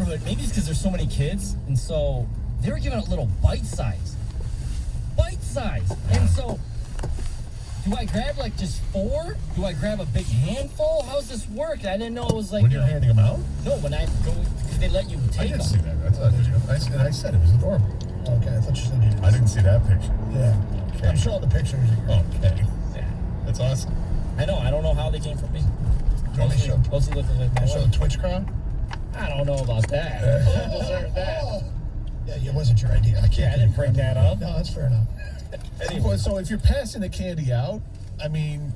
neighborhood, maybe it's because there's so many kids, and so they were giving out little bite size. And so, do I grab like just 4? Do I grab a big handful? How's this work? I didn't know it was like... When you're handing them out? No, when I go, because they let you take them. I didn't see that. I thought I said it was adorable. Okay, I thought you said you did. I didn't see that picture. Yeah. Okay. I'm sure all the pictures. Okay. Yeah. That's awesome. I know. I don't know how they came from me. Mostly Look like my show the Twitch crowd? I don't know about that. I don't deserve that. Yeah, it wasn't your idea. I didn't bring that up. No, that's fair enough. Anyway, so if you're passing the candy out, I mean,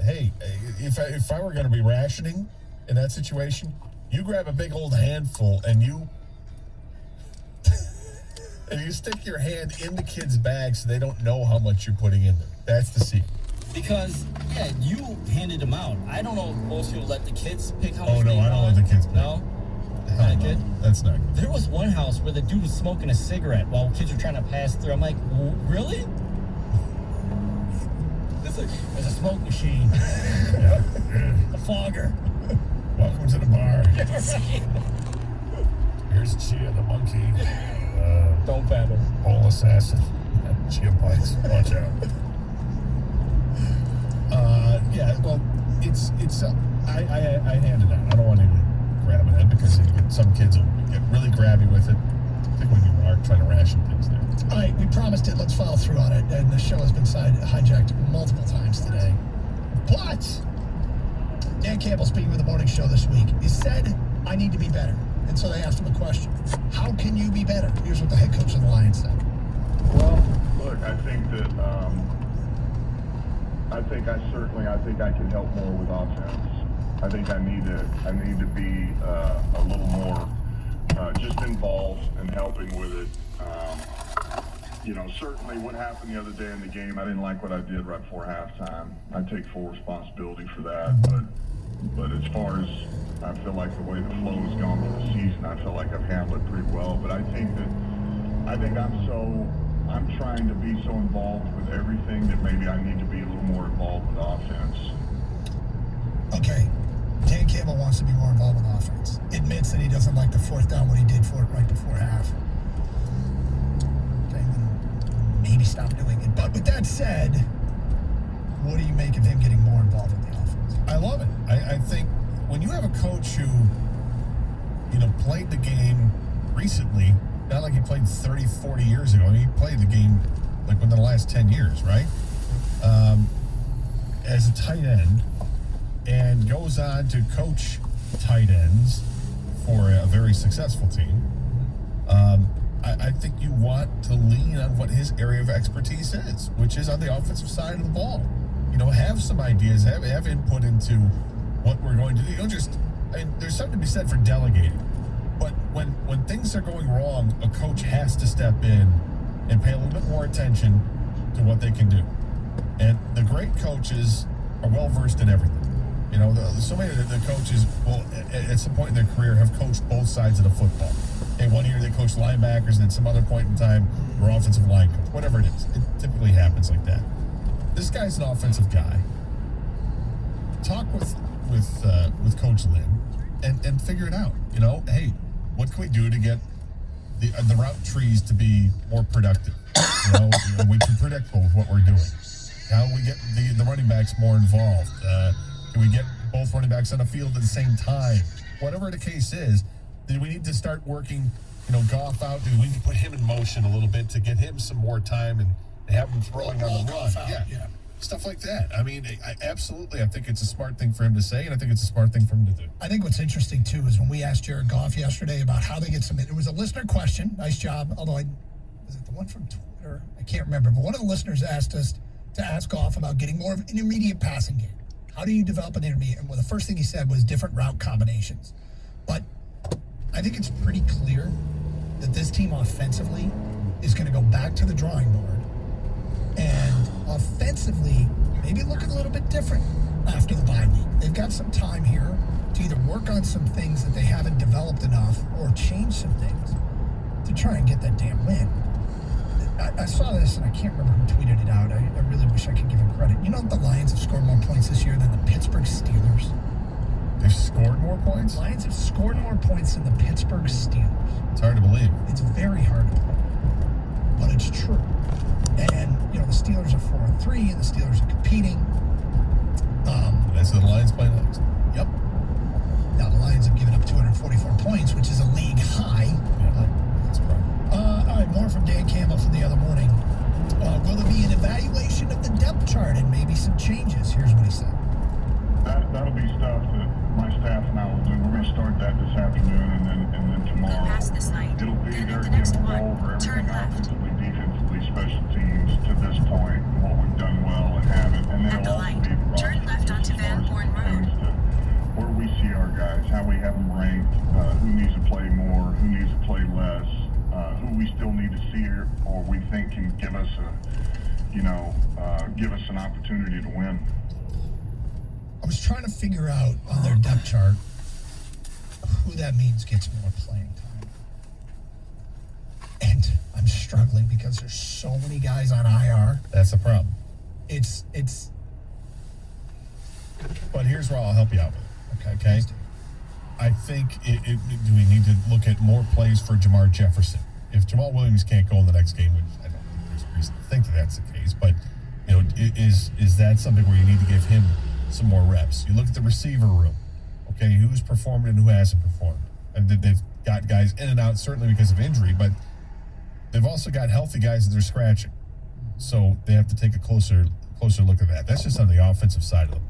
hey, if I were going to be rationing in that situation, you grab a big old handful and you stick your hand in the kid's bag so they don't know how much you're putting in there. That's the secret. Because, yeah, you handed them out. I don't know if most people let the kids pick how much Oh, no, I don't let the kids pick. No? Hell Not no. good? That's not good. There was one house where the dude was smoking a cigarette while kids were trying to pass through. I'm like, really? There's a smoke machine. A fogger. Welcome to the bar. Here's Chia the monkey. Don't pat him. Bowl assassin. Chia bites. Watch out. Yeah, well, it's I handed out. I don't want anyone grabbing it because some kids will get really grabby with it. Particularly when you are trying to ration things there. All right, we promised it. Let's follow through on it. And the show has been hijacked multiple times today. But Dan Campbell, speaking with the morning show this week, he said, I need to be better. And so they asked him a question. How can you be better? Here's what the head coach of the Lions said. Well, look, I think that I think I can help more with offense. I think I need to be a little more just involved and helping with it. Certainly what happened the other day in the game, I didn't like what I did right before halftime. I take full responsibility for that. But as far as I feel like the way the flow has gone through the season, I feel like I've handled it pretty well. But I think I'm trying to be so involved with everything that maybe I need to be a little more involved with offense. Okay. Dan Campbell wants to be more involved with offense. Admits that he doesn't like the fourth down, what he did for it right before half. Okay, then maybe stop doing it. But with that said, what do you make of him getting more involved in the offense? I love it. I think when you have a coach who, played the game recently, not like he played 30, 40 years ago. I mean, he played the game like within the last 10 years, right? As a tight end, and goes on to coach tight ends for a very successful team. I think you want to lean on what his area of expertise is, which is on the offensive side of the ball. Have some ideas, have input into what we're going to do. There's something to be said for delegating. But when things are going wrong, a coach has to step in and pay a little bit more attention to what they can do. And the great coaches are well versed in everything. So many of the coaches will, at some point in their career, have coached both sides of the football. And one year they coached linebackers, and at some other point in time, were offensive line coach. Whatever it is, it typically happens like that. This guy's an offensive guy. Talk with Coach Lynn and figure it out. Hey, what can we do to get the route trees to be more productive? We can predict with what we're doing. How do we get the running backs more involved? Can we get both running backs on the field at the same time? Whatever the case is, then we need to start working, Goff out. We need to put him in motion a little bit to get him some more time and have him throwing on the run. Yeah. Stuff like that. I mean, I think it's a smart thing for him to say, and I think it's a smart thing for him to do. I think what's interesting, too, is when we asked Jared Goff yesterday about how they get some... It was a listener question. Nice job. Although, was it the one from Twitter? I can't remember. But one of the listeners asked us to ask Goff about getting more of an intermediate passing game. How do you develop an intermediate? And the first thing he said was different route combinations. But I think it's pretty clear that this team offensively is going to go back to the drawing board and offensively maybe look a little bit different after the bye week. They've got some time here to either work on some things that they haven't developed enough or change some things to try and get that damn win. I saw this, and I can't remember who tweeted it out. I really wish I could give him credit. The Lions have scored more points this year than the Pittsburgh Steelers. They've scored more points? Lions have scored more points than the Pittsburgh Steelers. It's hard to believe. It's very hard to believe, but it's true. And, the Steelers are 4-3, and the Steelers are competing. That's who the Lions play next. Yep. Now, the Lions have given up 244 points, which is a league high. Yeah, that's a problem. All right, more from Dan Campbell from the other morning. Will there be an evaluation of the depth chart and maybe some changes? Here's what he said. That'll be stuff that my staff and I will do. We're going to start that this afternoon and then tomorrow. Go past this light. It'll be Then there at the again. next We'll one, go over turn everything left. offensively, defensively, special teams to this point, what we've done well and haven't. And then At the it'll also light, be the turn roster left as onto far Van as Born things Road. to where we see our guys, how we have them ranked, who needs to play more, who needs to play less, who we still need to see or we think can give us give us an opportunity to win. I was trying to figure out on their depth chart who that means gets more playing time. And I'm struggling because there's so many guys on IR. That's the problem. It's But here's where I'll help you out with it. okay. Okay? I think do we need to look at more plays for Jamar Jefferson? If Jamal Williams can't go in the next game, which I don't think there's reason to think that that's the case, but is that something where you need to give him some more reps? You look at the receiver room. Okay, who's performed and who hasn't performed? And they've got guys in and out certainly because of injury, but they've also got healthy guys that they're scratching. So they have to take a closer look at that. That's just on the offensive side of the ball.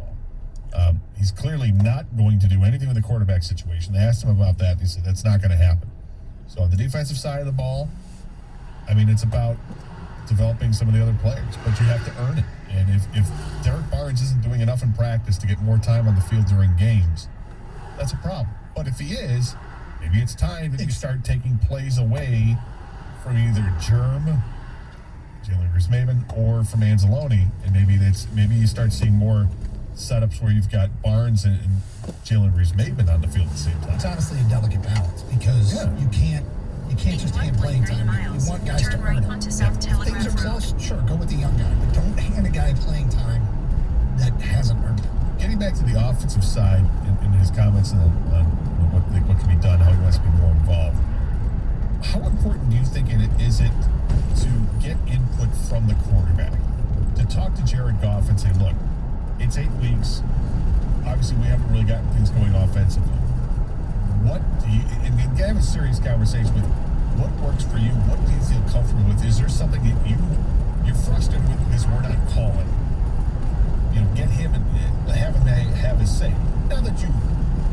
He's clearly not going to do anything with the quarterback situation. They asked him about that. He said that's not going to happen. So on the defensive side of the ball, I mean, it's about developing some of the other players, but you have to earn it. And if Derek Barnes isn't doing enough in practice to get more time on the field during games, that's a problem. But if he is, maybe it's time that you start taking plays away from either Jalen Reese-Maybin, or from Anzalone, and maybe you start seeing more setups where you've got Barnes and Jalen Reese-Maybin on the field at the same time. It's honestly a delicate balance because you can't just hand playing time. You want guys to earn it. If things are close, sure, go with the young guy, but don't hand a guy playing time that hasn't earned it. Getting back to the offensive side in his comments on what can be done, how he wants to be more involved. How important do you think is it to get input from the quarterback? To talk to Jared Goff and say, look, it's 8 weeks. Obviously, we haven't really gotten things going offensively. What do you, and have a serious conversation with what works for you? What do you feel comfortable with? Is there something that you're frustrated with because we're not calling? Get him and have him have his say. Not that you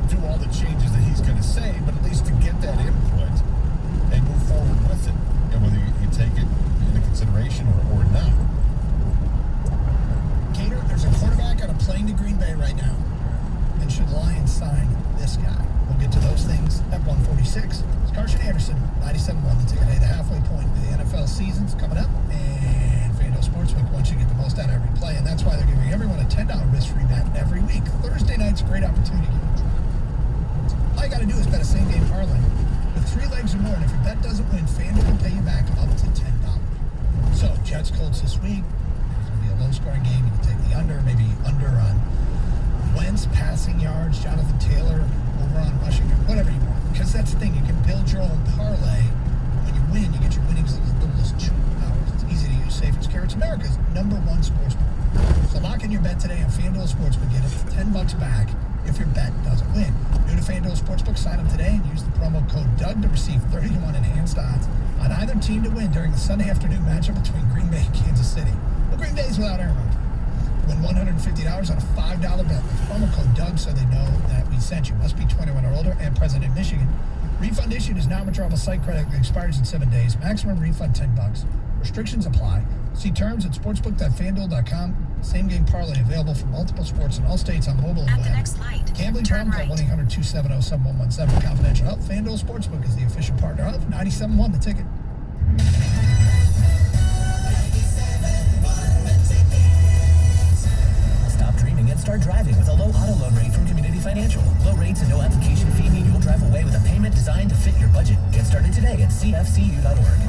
do all the changes that he's going to say, but at least to get that input and move forward with it. And whether you take it into consideration or not. Gator, there's a quarterback on a plane to Green Bay right now. And should the Lions sign this guy? We'll get to those things at 146. It's Carson Anderson, 97.1, the ticket. Hey, the halfway point of the NFL season's coming up. And FanDuel Sportsbook wants you to get the most out of every play. And that's why they're giving everyone a $10 risk-free bet every week. Thursday night's a great opportunity to get a try. All you got to do is bet a same-game parlay with 3 legs or more. And if your bet doesn't win, FanDuel will pay you back up to $10. So, Jets Colts this week. Low-scoring game, you can take the under, maybe under on Wentz passing yards, Jonathan Taylor over on rushing, whatever you want. Because that's the thing, you can build your own parlay. When you win, you get your winnings as little as 2 hours. It's easy to use, safe and secure. It's America's #1 sportsbook. So lock in your bet today on FanDuel Sportsbook. Get it for $10 back if your bet doesn't win. New to FanDuel Sportsbook, sign up today and use the promo code Doug to receive 30-1 enhanced odds on either team to win during the Sunday afternoon matchup between Green Bay and Kansas City. Green Days without Aaron Rodgers. Win $150 on a $5 bet with promo code Doug so they know that we sent you. Must be 21 or older and present in Michigan. Refund issued is not withdrawable site credit that expires in 7 days. Maximum refund $10. Restrictions apply. See terms at sportsbook.fanduel.com. Same game parlay available for multiple sports in all states on mobile and At web. the next light, Gambling turn problem? right. Call 1-800-270-7117. Confidential help. FanDuel Sportsbook is the official partner of 97.1 The Ticket. Stop dreaming and start driving with a low auto loan rate from Community Financial. Low rates and no application fee mean you'll drive away with a payment designed to fit your budget. Get started today at cfcu.org.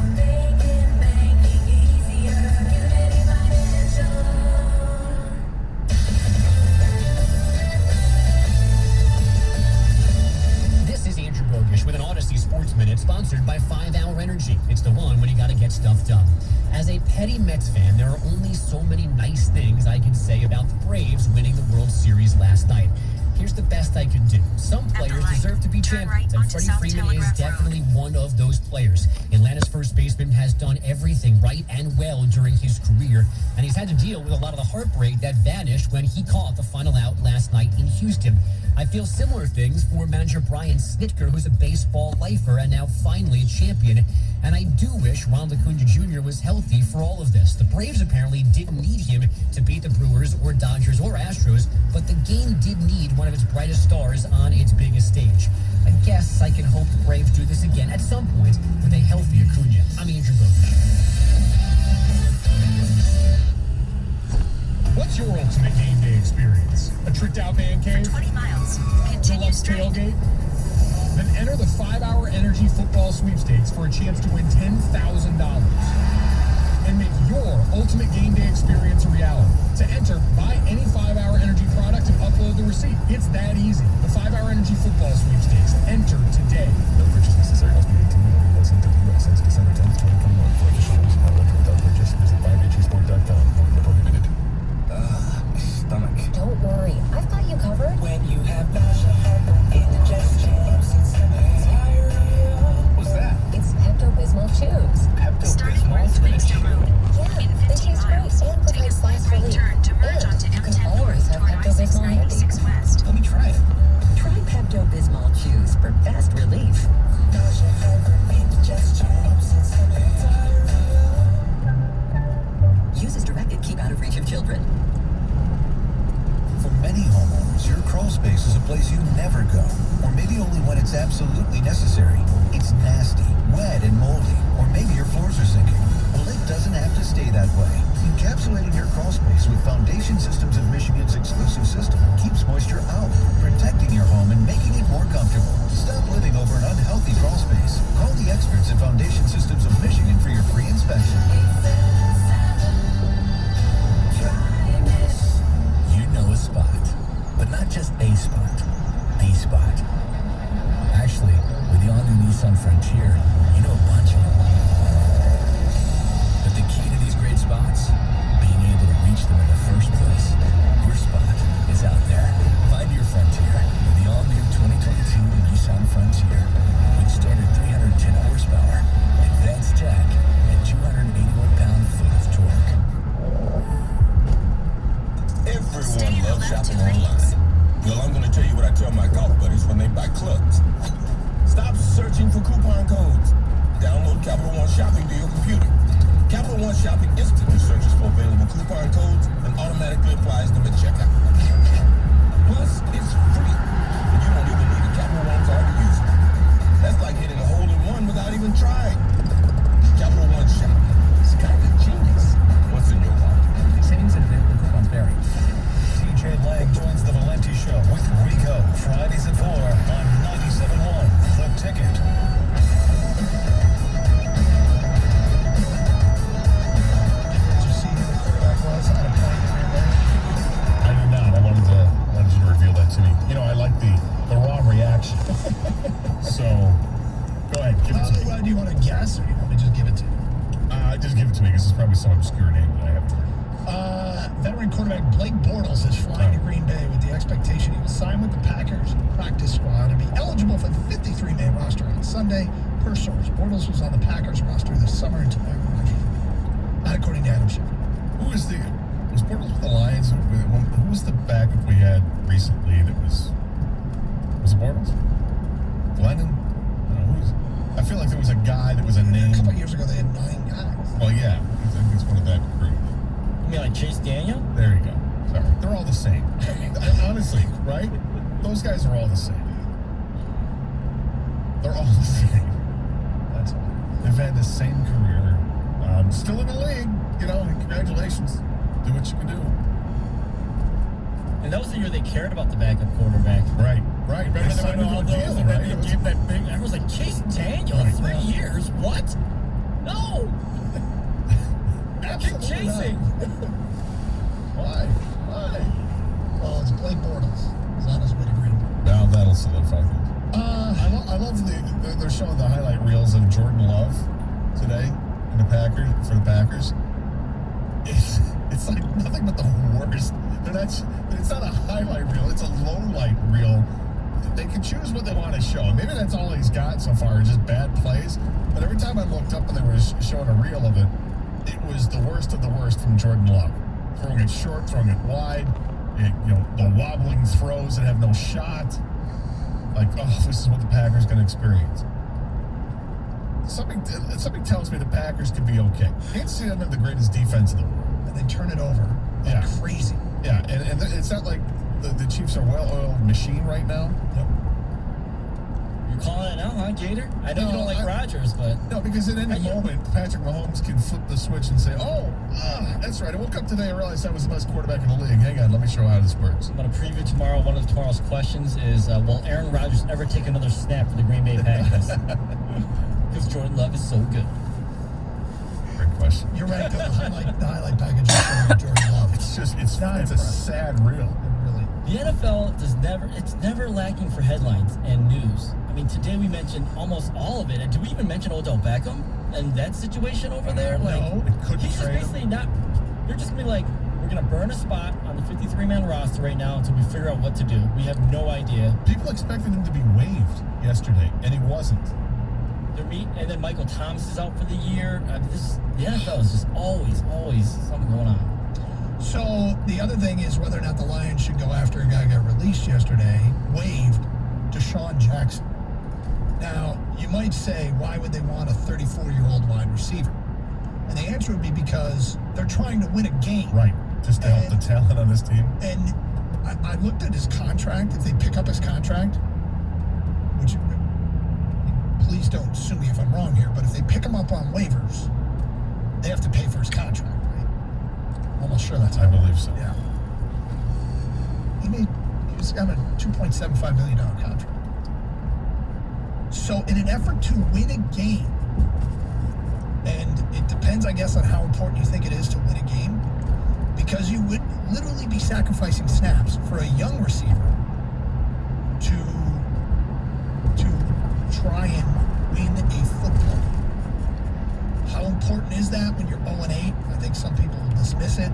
Sports Minute, sponsored by 5 Hour Energy. It's the one when you gotta get stuff done. As a petty Mets fan, there are only so many nice things I can say about the Braves winning the World Series last night. Here's the best I can do. Some players deserve to be champions, and Freddie Freeman is definitely one of those players. Atlanta's first baseman has done everything right and well during his career, and he's had to deal with a lot of the heartbreak that vanished when he caught the final out last night in Houston. I feel similar things for manager Brian Snitker, who's a baseball lifer and now finally a champion. And I do wish Ronald Acuna Jr. was healthy for all of this. The Braves apparently didn't need him to beat the Brewers or Dodgers or Astros, but the game did need one of its brightest stars on its biggest stage. I guess I can hope the Braves do this again at some point with a healthy Acuna. I'm Andrew Bogusch. What's your ultimate game day experience? A tricked out man cave? 20 miles. Continue Deluxe straight. tailgate? Then enter the 5 Hour Energy Football Sweepstakes for a chance to win $10,000. And make your ultimate game day experience a reality. To enter, buy any 5 Hour Energy product and upload the receipt. It's that easy. The 5 Hour Energy Football Sweepstakes. Enter today. No purchase necessary. Must be 18 and licensed in the U.S. since December 10th, 2021. For additional rules and how to enter without purchase, visit 5hsport.com. Prohibited. Stomach. Don't worry, I've got you covered. When you have nausea, indigestion, What's that? It's Pepto-Bismol chews. Starting Pepto-Bismol? north Maidstone Road. Yeah, In they 15 taste great miles, and take a provide slight fast right relief. turn to merge And onto you can M10 always have toward Pepto-Bismol handy. I-696 West. Let me try it. Try Pepto-Bismol chews for fast relief. Use as directed. Keep out of reach of children. For many homeowners, your crawl space is a place you never go, or maybe only when it's absolutely necessary. It's nasty, wet, and moldy, or maybe your floors are sinking. Well, it doesn't have to stay that way. Encapsulating your crawl space with Foundation Systems of Michigan's exclusive system keeps moisture out, protecting your home and making it more comfortable. Stop living over an unhealthy crawl space. Call the experts at Foundation Systems of Michigan for your free inspection. You know a spot, but not just a spot, the spot. Actually, with the all-new Nissan Frontier, you know a bunch of them. But the key to these great spots? Being able to reach them in the first place. Your spot is out there. Find your Frontier with the all-new 2022 Nissan Frontier. With standard 310 horsepower, advanced tech, and 281 pound-foot of torque. Stay in Everyone the loves left shopping 2 lanes. online. Well, I'm going to tell you what I tell my golf buddies when they buy clubs. Stop searching for coupon codes. Download Capital One Shopping to your computer. Capital One Shopping instantly searches for available coupon codes and automatically applies them at checkout. Plus, it's free, and you don't even need a Capital One card to use it. That's like hitting a hole-in-one without even trying. Capital One Shopping. It's kind of genius. What's in your wallet? Savings and available coupons vary. TJ Lang joins the Valenti Show with Rico, Fridays at 4 on 97.1 The Ticket. Did you see who the quarterback was on a plane in Green Bay? I did not. I wanted you to reveal that to me. You know, I like the raw reaction. So, go ahead, give it to me. Do you want to guess, or do you want me to just give it to you? Just give it to me because it's probably some obscure name that I haven't heard. Veteran quarterback Blake Bortles is flying to Green Bay with the expectation he will sign with the Packers practice squad and be eligible for the 53-man roster on Sunday. Per source, Bortles was on the Packers roster this summer until not according to Adam Schefter. Was Bortles with the Lions? Who was the backup we had recently that was it Bortles? Glennon? I feel like there was a guy that was a name. A couple of years ago, they had 9 guys. Well, yeah, I think it's one of that crew. You mean like Chase Daniel? There you go. Sorry. They're all the same. Honestly, right? Those guys are all the same. They're all the same. That's all. They've had the same career. Still in the league, you know, and congratulations. Do what you can do. And that was the year they cared about the backup quarterback. Right. Remember They there signed were him all to a those, deal, and then right? they gave that big. I was like, Chase Daniel, Right. 3 years? What? No. Keep chasing. Why? Well, it's Blake Bortles. He's on his way to Green Bay. Now that'll solidify things. I love there's showing the highlight reels of Jordan Love today in the Packers. It's like nothing but the worst. It's not a highlight reel. It's a low light reel. They can choose what they want to show. Maybe that's all he's got so far, just bad plays. But every time I looked up and they were showing a reel of it, it was the worst of the worst from Jordan Love. Throwing it short, throwing it wide, the wobbling throws that have no shot. Like, oh, this is what the Packers going to experience. Something tells me the Packers could be okay. Can't see them in the greatest defense in the world. And they turn it over like crazy. Yeah, and it's not like the Chiefs are a well-oiled machine right now. Yep. You're calling it now, huh, Gator? I know you don't like Rodgers, but... No, because at any moment, Patrick Mahomes can flip the switch and say, that's right. I woke up today and realized I was the best quarterback in the league. Hang on, let me show how this works. I'm going to preview tomorrow. One of tomorrow's questions is, will Aaron Rodgers ever take another snap for the Green Bay Packers? Because Jordan Love is so good. Great question. You're right, though. The highlight package is showing Jordan Love. It's a sad reel. The NFL it's never lacking for headlines and news. I mean, today we mentioned almost all of it. And do we even mention Odell Beckham and that situation over there? No, it could be he's just basically not. You're just gonna be like, we're gonna burn a spot on the 53-man roster right now until we figure out what to do. We have no idea. People expected him to be waived yesterday, and he wasn't. And then Michael Thomas is out for the year. The NFL is just always something going on. So the other thing is whether or not the Lions should go after a guy who got released yesterday, waived, Deshaun Jackson. Now, you might say, why would they want a 34-year-old wide receiver? And the answer would be because they're trying to win a game. Right, just to help the talent on this team. And I looked at his contract. If they pick up his contract, which, please don't sue me if I'm wrong here, but if they pick him up on waivers, they have to pay for his contract, right? I'm almost sure that's I believe so. Yeah. He was on a $2.75 million contract. So in an effort to win a game, and it depends, I guess, on how important you think it is to win a game, because you would literally be sacrificing snaps for a young receiver to try and win a football game. How important is that when you're 0-8? I think some people will dismiss it.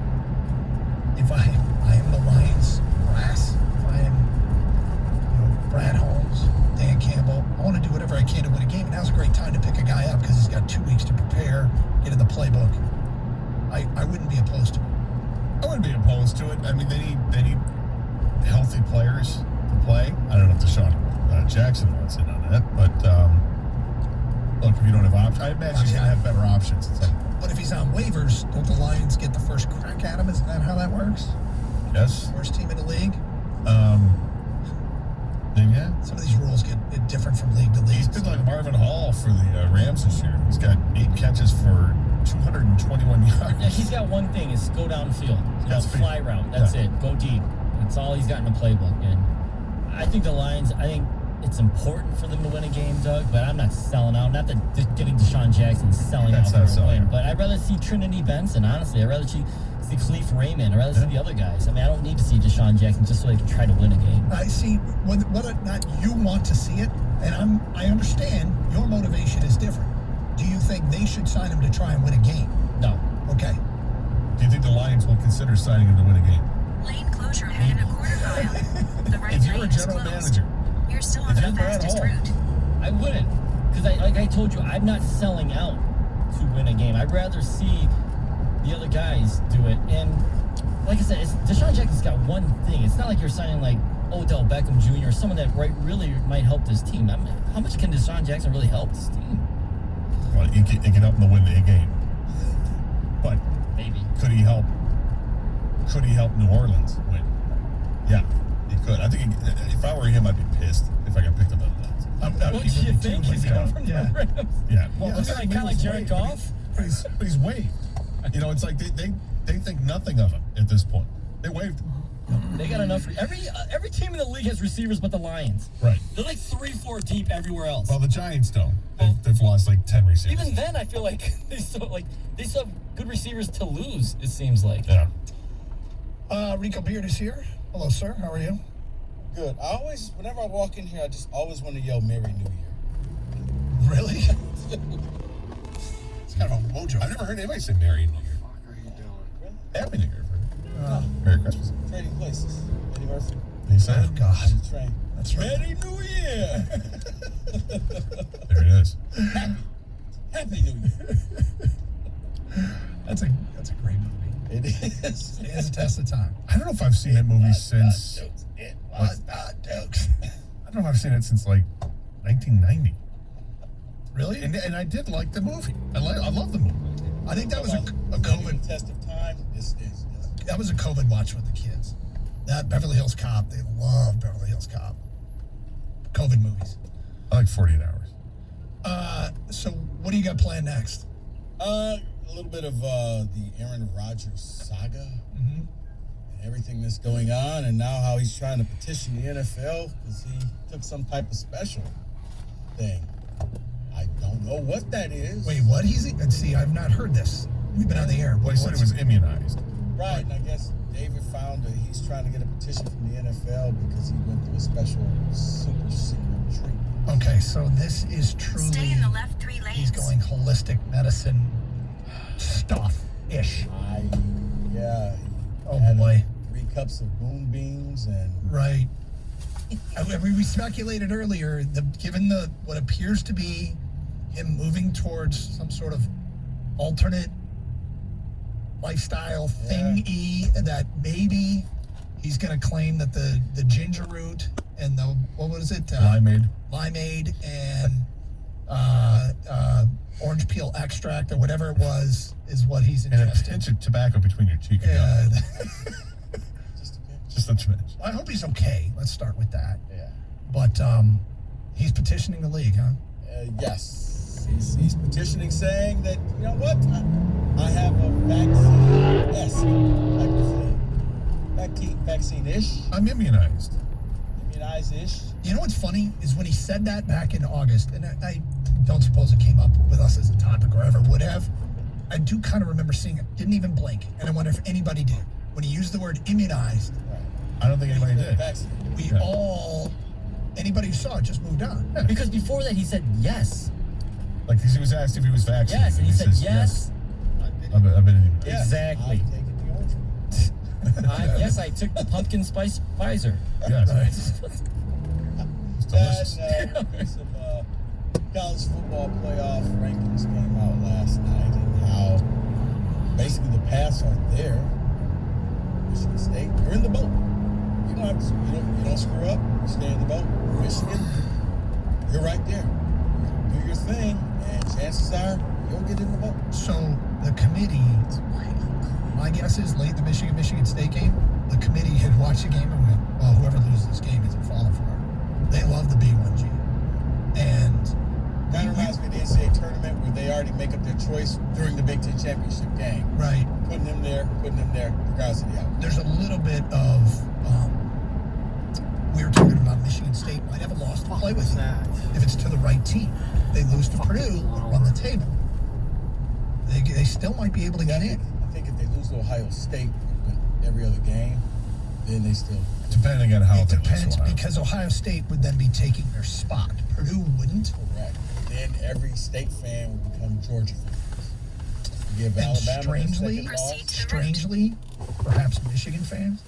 If I am the Lions brass, if I am Brad Holmes, Dan Campbell, I want to do whatever I can to win a game. And now's a great time to pick a guy up because he's got 2 weeks to prepare, get in the playbook. I wouldn't be opposed to it. I wouldn't be opposed to it. I mean, they need healthy players to play. I don't know if Deshaun Jackson wants in on that, but look, if you don't have options, I imagine you're going to have better options. But if he's on waivers, don't the Lions get the first crack at him? Isn't that how that works? Yes. Worst team in the league? Yeah. Some of these rules get different from league to league. He's been like Marvin Hall for the Rams this year. He's got 8 catches for 221 yards. Yeah, he's got one thing, is go downfield. Fly route. That's it. Go deep. That's all he's got in the playbook. And I think the Lions, it's important for them to win a game, Doug, but I'm not selling out. Not that getting Deshaun Jackson selling out for a win, but I'd rather see Trinity Benson, honestly. I'd rather see Khalif Raymond. I'd rather see the other guys. I mean, I don't need to see Deshaun Jackson just so they can try to win a game. I see whether or not you want to see it, and I understand your motivation is different. Do you think they should sign him to try and win a game? No. Okay. Do you think the Lions will consider signing him to win a game? Lane closure ahead in a quarter mile. The right If you're a lane is general closed. manager, You're still on the fastest route. I wouldn't, because like I told you, I'm not selling out to win a game. I'd rather see the other guys do it. And like I said, Deshaun Jackson's got one thing. It's not like you're signing like Odell Beckham Jr. or someone that really might help this team. I mean, how much can Deshaun Jackson really help this team? Well, he can help them to win the game. But maybe could he help New Orleans win? Yeah, he could. I think if I were him, I'd be pissed if I got picked up on that. What do you think? He's coming from the Rams. Yeah. Well, it's kind of like Jared Goff. But he's waived. It's like they think nothing of him at this point. They waived him. They got enough. Every team in the league has receivers but the Lions. Right. They're like 3-4 deep everywhere else. Well, the Giants don't. They've lost like 10 receivers. Even then, I feel like they still have good receivers to lose. It seems like. Yeah. Rico Beard is here. Hello, sir. How are you? Good. Whenever I walk in here, I just always want to yell Merry New Year. It's kind of a mojo. I've never heard anybody say Merry New Year. Happy New Year. Merry Christmas. Trading places. Eddie Murphy. He said, Oh, God. Train. That's right. Merry New Year. there it is. Happy New Year. That's a great movie. It is. It has a test of time. I don't know if I've seen that movie since. It Was not jokes. I don't know if I've seen it since like 1990. Really? And I did like the movie. I love the movie. I think that was a COVID COVID. test of time. This is. That was a COVID watch with the kids. That Beverly Hills Cop. They love Beverly Hills Cop. COVID movies. I like 48 Hours. So what do you got planned next? A little bit of the Aaron Rodgers saga. Mm-hmm. And everything that's going on, and now how he's trying to petition the NFL because he took some type of special thing. I don't know what that is. Wait, what? See, I've not heard this. We've been on the air. Well, he said it was immunized. Right, and I guess David found that he's trying to get a petition from the NFL because he went through a special super secret treatment. Okay, so this is truly. Stay in the left 3 lanes. He's going holistic medicine stuff-ish. Yeah. Oh, had boy. 3 cups of moonbeams and. Right. We speculated earlier, given what appears to be him moving towards some sort of alternate lifestyle thingy, that maybe he's going to claim that the ginger root and the, what was it? Limeade and orange peel extract or whatever it was is what he's ingesting. And a pinch of tobacco between your cheek and Yeah. Just a pinch. I hope he's okay. Let's start with that. Yeah. But he's petitioning the league, huh? Yes. He's petitioning saying that, you know what? I have a vaccine-esque type of thing. Vaccine-ish. I'm immunized. Immunized-ish. You know what's funny is when he said that back in August, and I don't suppose it came up with us as a topic or ever would have. I do kind of remember seeing it. Didn't even blink. And I wonder if anybody did. When he used the word immunized, I don't think anybody did. Anybody who saw it just moved on. Yeah, because before that he said yes. Like he was asked if he was vaccinated. Yes, and he said says, yes. I've been immunized. Yeah, Exactly. I've taken the orange. Yes, I took the pumpkin spice Pfizer. Yes. It's delicious. Some college football playoff rankings came out last night, and how basically the paths aren't there. Michigan State, you're in the boat. You don't screw up. You stay in the boat. Michigan, you're right there. Do your thing, and chances are you'll get in the boat. So the committee, my guess is late in the Michigan State game, the committee had watched the game and went, well, whoever loses this game isn't falling for it. They love the B1G. And Kind of reminds me of the NCAA tournament where they already make up their choice during the Big Ten championship game. right, Putting them there, regardless of the outcome. there's a little bit of, we were talking about Michigan State might have a loss to play with if it's to the right team. They lose to Purdue, run the table. They still might be able to get in. I think if they lose to Ohio State every other game, then they still. Depending on how It they lose depends to Ohio. because Ohio State would then be taking their spot. Purdue wouldn't. Correct. Then every state fan would become Georgia fans. You give And Alabama their second loss. Proceed to the strangely, perhaps Michigan fans